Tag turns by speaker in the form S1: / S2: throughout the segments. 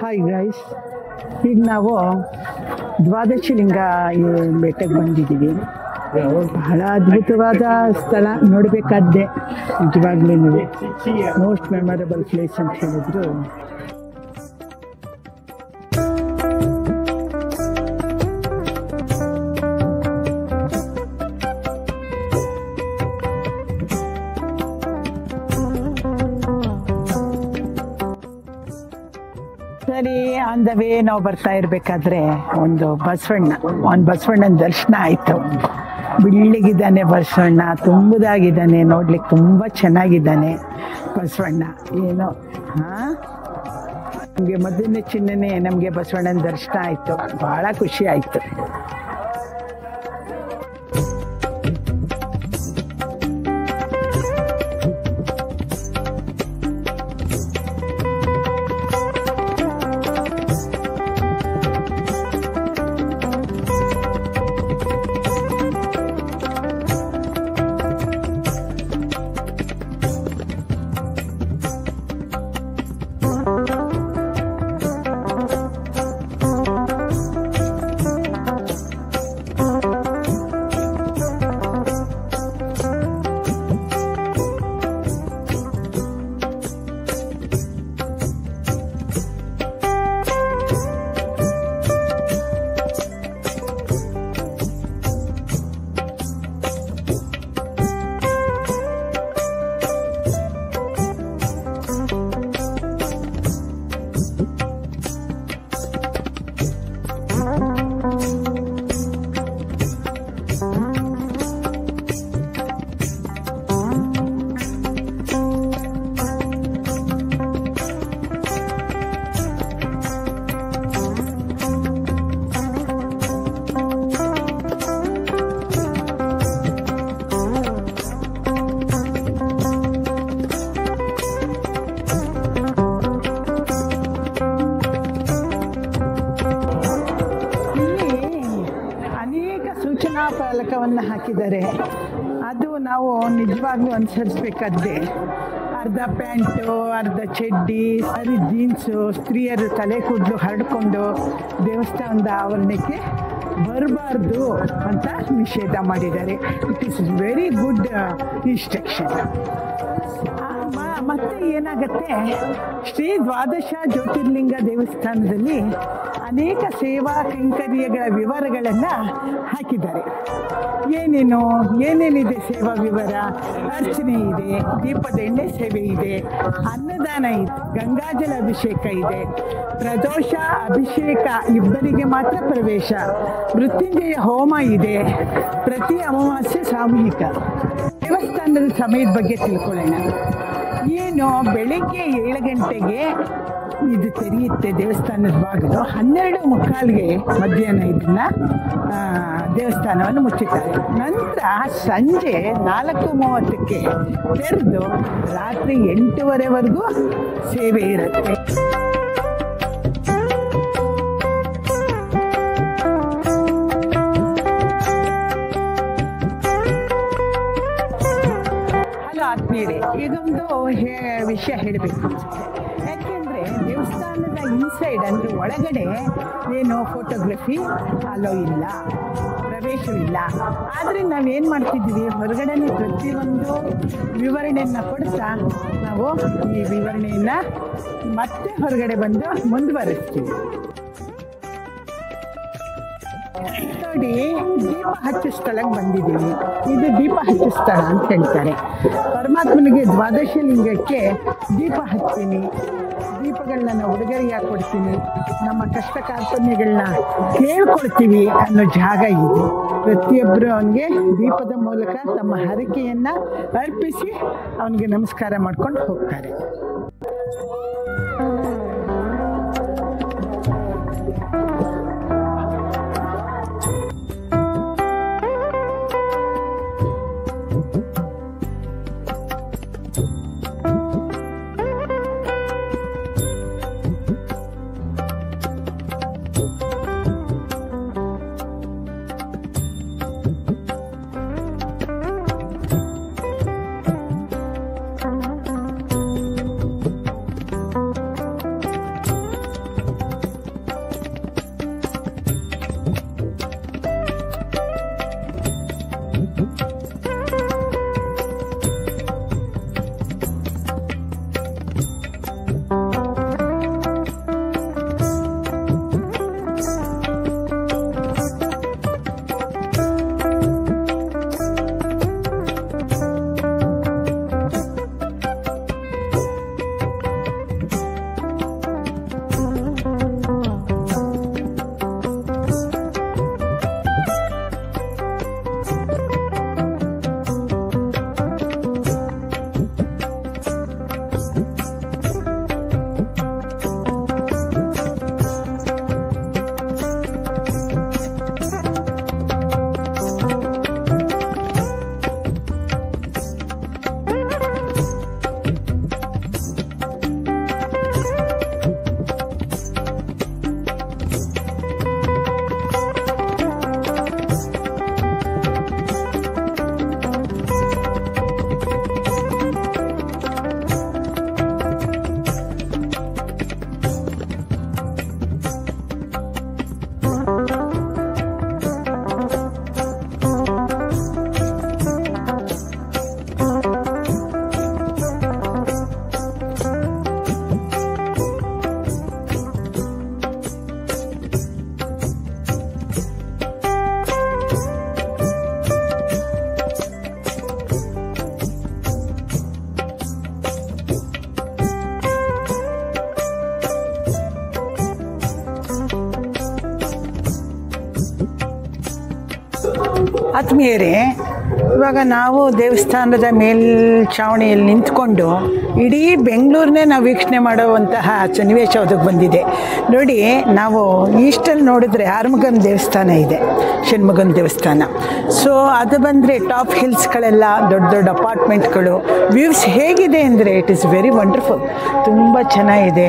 S1: Hi guys, ಈಗ ನಾವು ದ್ವಾದಶಲಿಂಗ ಬೆಟ್ಟಕ್ಕೆ ಬಂದಿದ್ದೀವಿ. ಬಹಳ ಅದ್ಭುತವಾದ ಸ್ಥಳ, ನೋಡಬೇಕಾದ್ದೆ. ನಿಜವಾಗ್ಲೂ ಮೋಸ್ಟ್ ಮೆಮೊರಬಲ್ ಪ್ಲೇಸ್ ಅಂತ ಹೇಳಿದ್ರು. ಸರಿ, ಆನ್ ದ ವೇ ನಾವು ಬರ್ತಾ ಇರಬೇಕಾದ್ರೆ ಒಂದು ಬಸವಣ್ಣನ ದರ್ಶನ ಆಯಿತು. ಬಿಳ್ಳಿಗಿದ್ದಾನೆ ಬಸವಣ್ಣ, ತುಂಬದಾಗಿದ್ದಾನೆ, ನೋಡ್ಲಿಕ್ಕೆ ತುಂಬ ಚೆನ್ನಾಗಿದ್ದಾನೆ ಬಸವಣ್ಣ. ಏನೋ ನಮಗೆ ಮೊದಲನೇ ಚಿನ್ನನೇ ನಮಗೆ ಬಸವಣ್ಣನ ದರ್ಶನ ಆಯಿತು. ಭಾಳ ಖುಷಿ ಆಯಿತು. ಫಲಕವನ್ನು ಹಾಕಿದ್ದಾರೆ. ಅದು ನಾವು ನಿಜವಾಗ್ಲೂ ಅನುಸರಿಸ್ಬೇಕಾದ್ದೆ. ಅರ್ಧ ಪ್ಯಾಂಟು, ಅರ್ಧ ಚಡ್ಡಿ, ಸರಿ ಜೀನ್ಸು, ಸ್ತ್ರೀಯರು ತಲೆ ಕೂದಲು ಹರಡ್ಕೊಂಡು ದೇವಸ್ಥಾನದ ಆವರಣಕ್ಕೆ ಬರಬಾರ್ದು ಅಂತ ನಿಷೇಧ ಮಾಡಿದ್ದಾರೆ. It is very good instruction. ಮತ್ತೆ ಏನಾಗತ್ತೆ, ಶ್ರೀ ದ್ವಾದಶ ಜ್ಯೋತಿರ್ಲಿಂಗ ದೇವಸ್ಥಾನದಲ್ಲಿ ಅನೇಕ ಸೇವಾ ಕೈಂಕರ್ಯಗಳ ವಿವರಗಳನ್ನು ಹಾಕಿದ್ದಾರೆ. ಏನೇನಿದೆ ಸೇವಾ ವಿವರ? ಅರ್ಚನೆ ಇದೆ, ದೀಪದ ಎಣ್ಣೆ ಸೇವೆ ಇದೆ, ಅನ್ನದಾನ ಇದೆ, ಗಂಗಾಜಲ ಅಭಿಷೇಕ ಇದೆ, ಪ್ರದೋಷ ಅಭಿಷೇಕ ಇಬ್ಬರಿಗೆ ಮಾತ್ರ ಪ್ರವೇಶ, ಮೃತ್ಯುಂಜಯ ಹೋಮ ಇದೆ, ಪ್ರತಿ ಅಮಾವಾಸ್ಯೆ ಸಾಮೂಹಿಕ. ದೇವಸ್ಥಾನದ ಸಮಯದ ಬಗ್ಗೆ ತಿಳ್ಕೊಳ್ಳೋಣ. ಬೆಳಿಗ್ಗೆ 7 ಗಂಟೆಗೆ ಇದು ತೆರೆಯುತ್ತೆ ದೇವಸ್ಥಾನದ ಬಾಗಿಲು. 12:15ಗೆ ಮಧ್ಯಾಹ್ನ ಇದನ್ನು ದೇವಸ್ಥಾನವನ್ನು ಮುಚ್ಚುತ್ತಾರೆ. ನಂತರ ಸಂಜೆ 4:30ಕ್ಕೆ ತೆರೆದು ರಾತ್ರಿ 8:30ವರೆಗೂ ಸೇವೆ ಇರುತ್ತೆ. ಆತ್ಮೀಯರೇ, ಇದೊಂದು ವಿಷಯ ಹೇಳಬೇಕು. ಯಾಕೆಂದರೆ ದೇವಸ್ಥಾನದ ಇನ್ಸೈಡ್ ಅಂದರೆ ಒಳಗಡೆ ಏನು ಫೋಟೋಗ್ರಫಿ ಅಲೋ ಇಲ್ಲ, ಪ್ರವೇಶವಿಲ್ಲ. ಆದರೆ ನಾವೇನು ಮಾಡ್ತಿದ್ದೀವಿ, ಹೊರಗಡೆನೇ ಪ್ರತಿಯೊಂದು ವಿವರಣೆಯನ್ನು ಕೊಡ್ತಾ ನಾವು ಈ ವಿವರಣೆಯನ್ನು ಮತ್ತೆ ಹೊರಗಡೆ ಬಂದು ಮುಂದುವರಿಸ್ತೀವಿ. ನೋಡಿ, ದೀಪ ಹಚ್ಚೋ ಸ್ಥಳಕ್ಕೆ ಬಂದಿದ್ದೀವಿ. ಇದು ದೀಪ ಹಚ್ಚೋ ಸ್ಥಳ ಅಂತ ಹೇಳ್ತಾರೆ. ಪರಮಾತ್ಮನಿಗೆ ದ್ವಾದಶಲಿಂಗಕ್ಕೆ ದೀಪ ಹಚ್ತೀನಿ, ದೀಪಗಳನ್ನ ನಾವು ಉಡುಗೊರೆಯಾಗಿ ಕೊಡ್ತೀನಿ, ನಮ್ಮ ಕಷ್ಟ ಕಾರ್ಪಣ್ಯಗಳನ್ನ ಕೇಳ್ಕೊಳ್ತೀವಿ ಅನ್ನೋ ಜಾಗ ಇದೆ. ಪ್ರತಿಯೊಬ್ಬರು ಅವನಿಗೆ ದೀಪದ ಮೂಲಕ ತಮ್ಮ ಹರಕೆಯನ್ನು ಅರ್ಪಿಸಿ ಅವನಿಗೆ ನಮಸ್ಕಾರ ಮಾಡ್ಕೊಂಡು ಹೋಗ್ತಾರೆ. ಆತ್ಮೀಯರೇ, ಇವಾಗ ನಾವು ದೇವಸ್ಥಾನದ ಮೇಲ್ಛಾವಣಿಯಲ್ಲಿ ನಿಂತ್ಕೊಂಡು ಇಡೀ ಬೆಂಗಳೂರನ್ನೇ ನಾವು ವೀಕ್ಷಣೆ ಮಾಡುವಂತಹ ಸನ್ನಿವೇಶ ಒದಗಿ ಬಂದಿದೆ. ನೋಡಿ, ನಾವು ಈಸ್ಟಲ್ಲಿ ನೋಡಿದ್ರೆ ಆರ್ಮುಗನ್ ದೇವಸ್ಥಾನ ಇದೆ, ಷಣ್ಮುಗನ್ ದೇವಸ್ಥಾನ. ಸೊ ಅದು ಬಂದರೆ ಟಾಪ್ ಹಿಲ್ಸ್ಗಳೆಲ್ಲ, ದೊಡ್ಡ ದೊಡ್ಡ ಅಪಾರ್ಟ್ಮೆಂಟ್ಗಳು, ವ್ಯೂಸ್ ಹೇಗಿದೆ ಅಂದರೆ ಇಟ್ ಈಸ್ ವೆರಿ ವಂಡರ್ಫುಲ್. ತುಂಬ ಚೆನ್ನಾಗಿದೆ,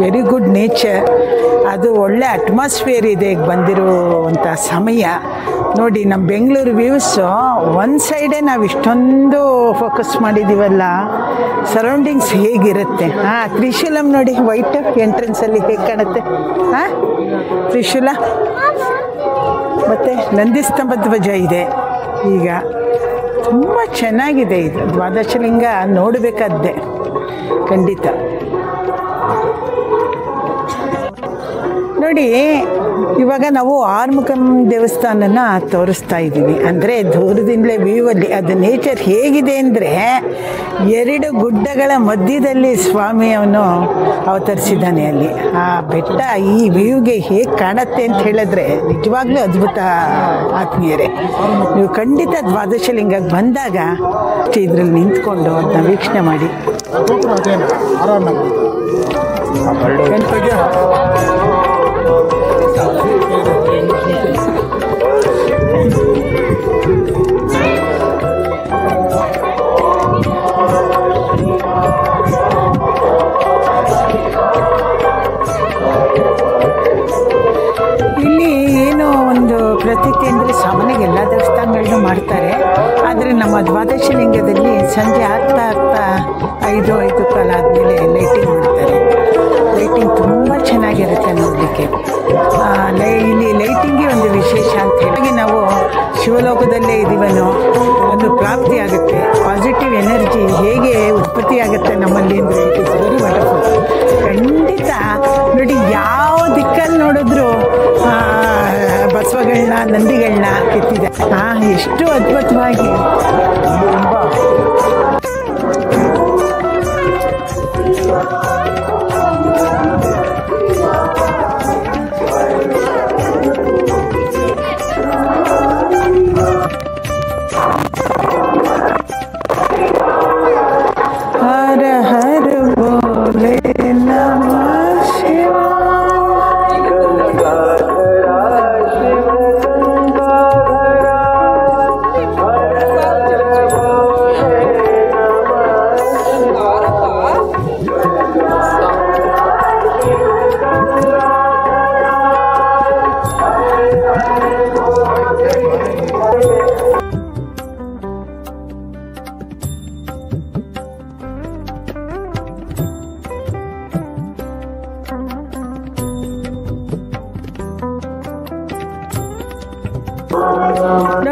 S1: ವೆರಿ ಗುಡ್ ನೇಚರ್. ಅದು ಒಳ್ಳೆ ಅಟ್ಮಾಸ್ಫಿಯರ್ ಇದೆ ಈಗ ಬಂದಿರುವಂಥ ಸಮಯ. ನೋಡಿ, ನಮ್ಮ ಬೆಂಗಳೂರು ವ್ಯೂಸು ಒಂದು ಸೈಡೇ ನಾವು ಇಷ್ಟೊಂದು ಫೋಕಸ್ ಮಾಡಿದ್ದೀವಲ್ಲ, ಸರೌಂಡಿಂಗ್ಸ್ ಹೇಗಿರುತ್ತೆ. ತ್ರಿಶೂಲಂ ನೋಡಿ, ವೈಟ್ ಎಂಟ್ರೆನ್ಸಲ್ಲಿ ಹೇಗೆ ಕಾಣುತ್ತೆ. ತ್ರಿಶೂಲ ಮತ್ತು ನಂದಿಸ್ತಂಭ ಧ್ವಜ ಇದೆ. ಈಗ ತುಂಬ ಚೆನ್ನಾಗಿದೆ ಇದು ದ್ವಾದಶಲಿಂಗ, ನೋಡಬೇಕಾದ್ದೆ ಖಂಡಿತ. ನೋಡಿ, ಇವಾಗ ನಾವು ಆರ್ಮುಗನ್ ದೇವಸ್ಥಾನನ ತೋರಿಸ್ತಾ ಇದ್ದೀವಿ. ಅಂದರೆ ದೂರದಿಂದಲೇ ವ್ಯೂವಲ್ಲಿ ಅದು ನೇಚರ್ ಹೇಗಿದೆ ಅಂದರೆ, ಎರಡು ಗುಡ್ಡಗಳ ಮಧ್ಯದಲ್ಲಿ ಸ್ವಾಮಿ ಅವನು ಅವತರಿಸಿದ್ದಾನೆ ಅಲ್ಲಿ. ಆ ಬೆಟ್ಟ ಈ ವ್ಯೂಗೆ ಹೇಗೆ ಕಾಣುತ್ತೆ ಅಂತ ಹೇಳಿದ್ರೆ ನಿಜವಾಗ್ಲೂ ಅದ್ಭುತ ಆತ್ಮೀಯರೇ. ನೀವು ಖಂಡಿತ ದ್ವಾದಶಲಿಂಗಕ್ಕೆ ಬಂದಾಗ ಇದರಲ್ಲಿ ನಿಂತ್ಕೊಂಡು ಅದನ್ನ ವೀಕ್ಷಣೆ ಮಾಡಿ. ಇಲ್ಲಿ ಏನೋ ಒಂದು ಪ್ರತೀತಿ ಅಂದರೆ ಸಾಮಾನ್ಯವಾಗಿ ಎಲ್ಲ ದೇವಸ್ಥಾನಗಳನ್ನೂ ಮಾಡ್ತಾರೆ. ಆದರೆ ನಮ್ಮ ದ್ವಾದಶಲಿಂಗದಲ್ಲಿ ಸಂಜೆ ಆಗ್ತಾ ಆಗ್ತಾ 5 ಕಾಲ ಆದಮೇಲೆ ಲೈಟಿಂಗ್ ಮಾಡ್ತಾರೆ. ಲೈಟಿಂಗ್ ತುಂಬ ಚೆನ್ನಾಗಿರುತ್ತೆ ನೋಡಲಿಕ್ಕೆ. ಇಲ್ಲಿ ಲೈಟಿಂಗೇ ಒಂದು ವಿಶೇಷ ಅಂತ ಹೇಳಿ ನಾವು ಶಿವಲೋಕದಲ್ಲೇ ಇದೀವನೋ ಒಂದು ಪ್ರಾಪ್ತಿ ಆಗುತ್ತೆ. ಪಾಸಿಟಿವ್ ಎನರ್ಜಿ ಹೇಗೆ ಉತ್ಪತ್ತಿ ಆಗುತ್ತೆ ನಮ್ಮಲ್ಲಿ ಅಂದರೆ ಇಟ್ ಇಸ್ ವೆರಿ ವಂಡರ್ಫುಲ್. ಖಂಡಿತ ನೋಡಿ, ಯಾವ ದಿಕ್ಕಲ್ಲಿ ನೋಡಿದ್ರು ಬಸವಗಳನ್ನ, ನಂದಿಗಳನ್ನ ಕೆತ್ತಿದೆ. ಎಷ್ಟು ಅದ್ಭುತವಾಗಿ. ಹರ ಹರ ಬೋಲೆ ನಮಃ ಶಿವಾಯ.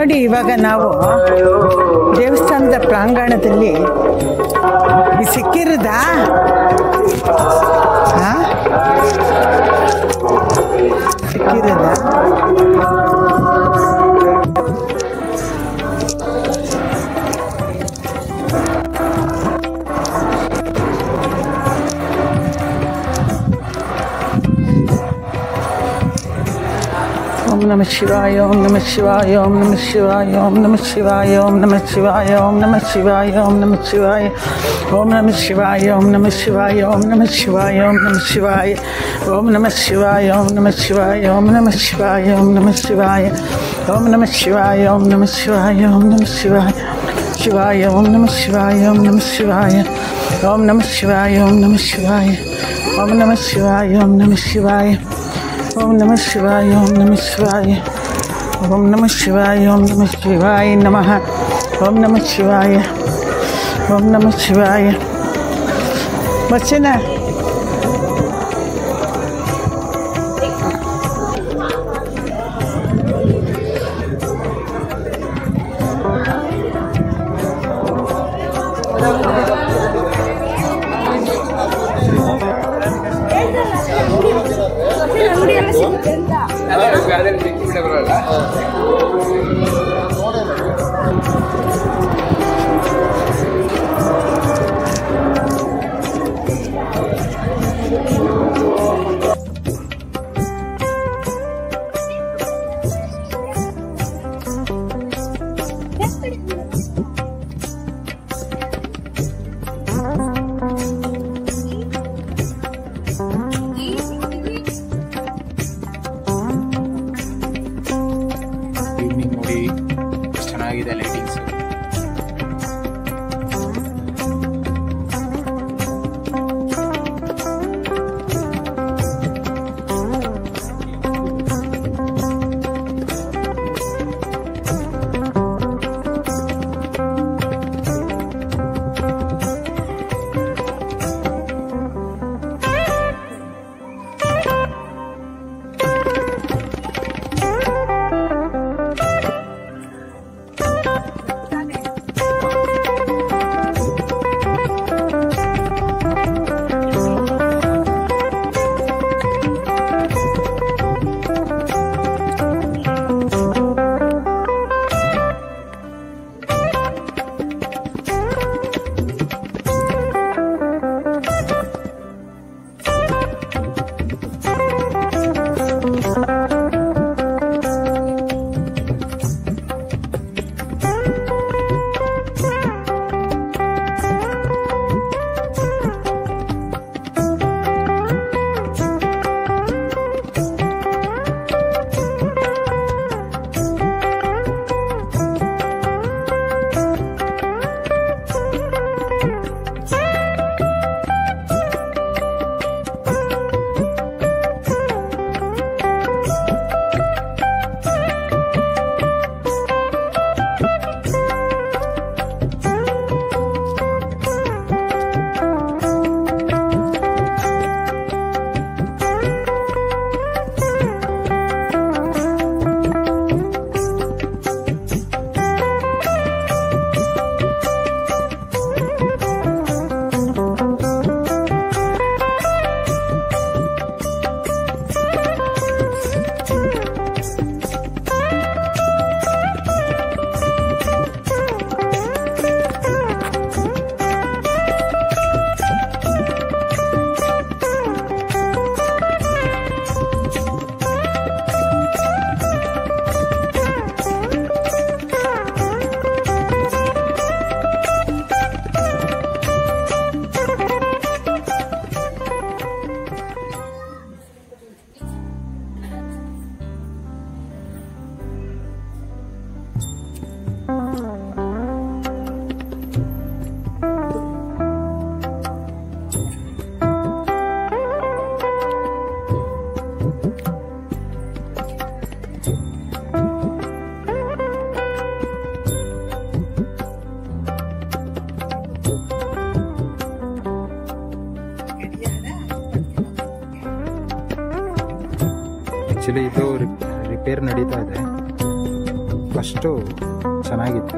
S1: ನೋಡಿ, ಇವಾಗ ನಾವು ದೇವಸ್ಥಾನದ ಪ್ರಾಂಗಣದಲ್ಲಿ ಸಿಕ್ಕಿರೋದಾ ಸಿಕ್ಕಿರೋದಾ Om Namah Shivaya, Om Namah Shivaya, Om Namah Shivaya, Om Namah Shivaya, Om Namah Shivaya, Om Namah Shivaya, Om Namah Shivaya, Om Namah Shivaya, Om Namah Shivaya, Om Namah Shivaya, Om Namah Shivaya, Om Namah Shivaya, Om Namah Shivaya, Om Namah Shivaya, Om Namah Shivaya, Om Namah Shivaya, Om Namah Shivaya, Om Namah Shivaya, Shivaya, Om Namah Shivaya, Om Namah Shivaya, Om Namah Shivaya, Om Namah Shivaya, Om Namah Shivaya, Om Namah Shivaya. Om Namah Shivaya, Om Namah Shivaya, Om Namah Shivaya, Om Namah Shivaya Namaha, Om Namah Shivaya, Om Namah Shivaya. Bachana. ಚೆನ್ನಾಗಿದೆ lightings. Actually ಇದು repair ನಡೀತಾ ಇದೆ.
S2: ಅಷ್ಟು ಚೆನ್ನಾಗಿತ್ತು.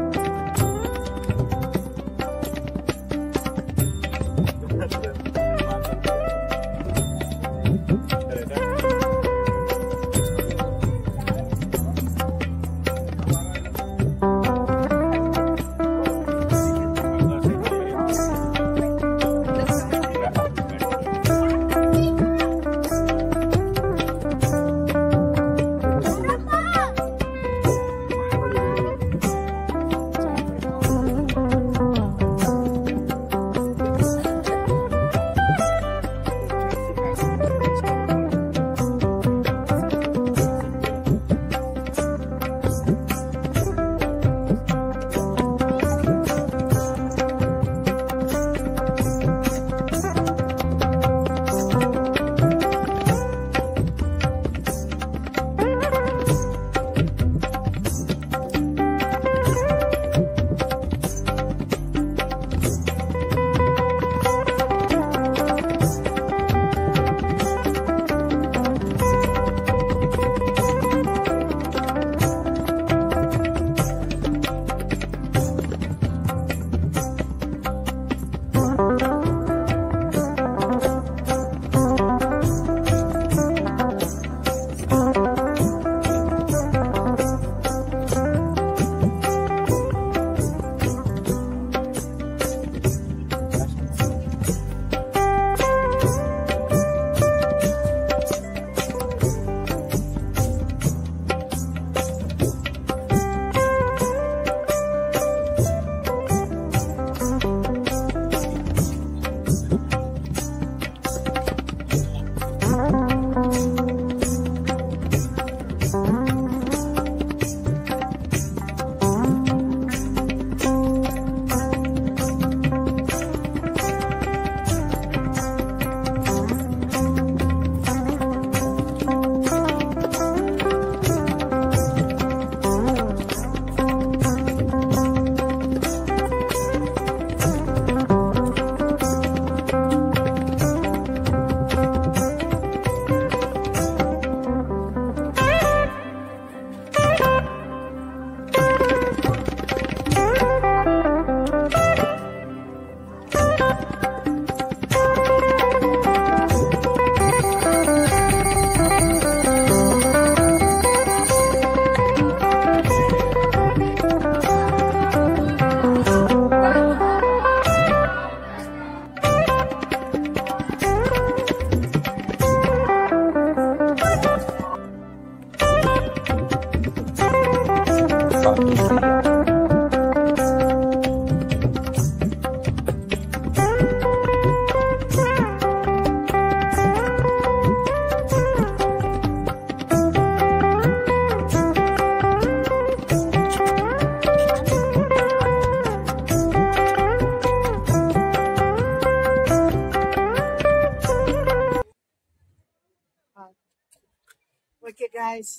S1: Okay guys,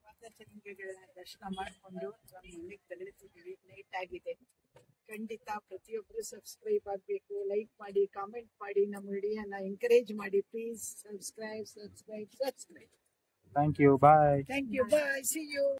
S1: ವಾತಾಚರಣೆಗಳನ್ನ ದರ್ಶನ ಮಾಡಿಕೊಂಡು ನಮ್ಮ ಮನೆಗೆ ತೆರಳುತ್ತಿದ್ದೀವಿ. ನೈಟ್ ಆಗಿದೆ. ಖಂಡಿತ ಪ್ರತಿಯೊಬ್ಬರು ಸಬ್ಸ್ಕ್ರೈಬ್ ಆಗಬೇಕು, ಲೈಕ್ ಮಾಡಿ, ಕಾಮೆಂಟ್ ಮಾಡಿ, ನಮ್ಮ ವಿಡಿಯೋನ ಎಂಕರೇಜ್ ಮಾಡಿ. Please subscribe.
S2: Thank you. Bye.
S1: Thank you. Bye. See you.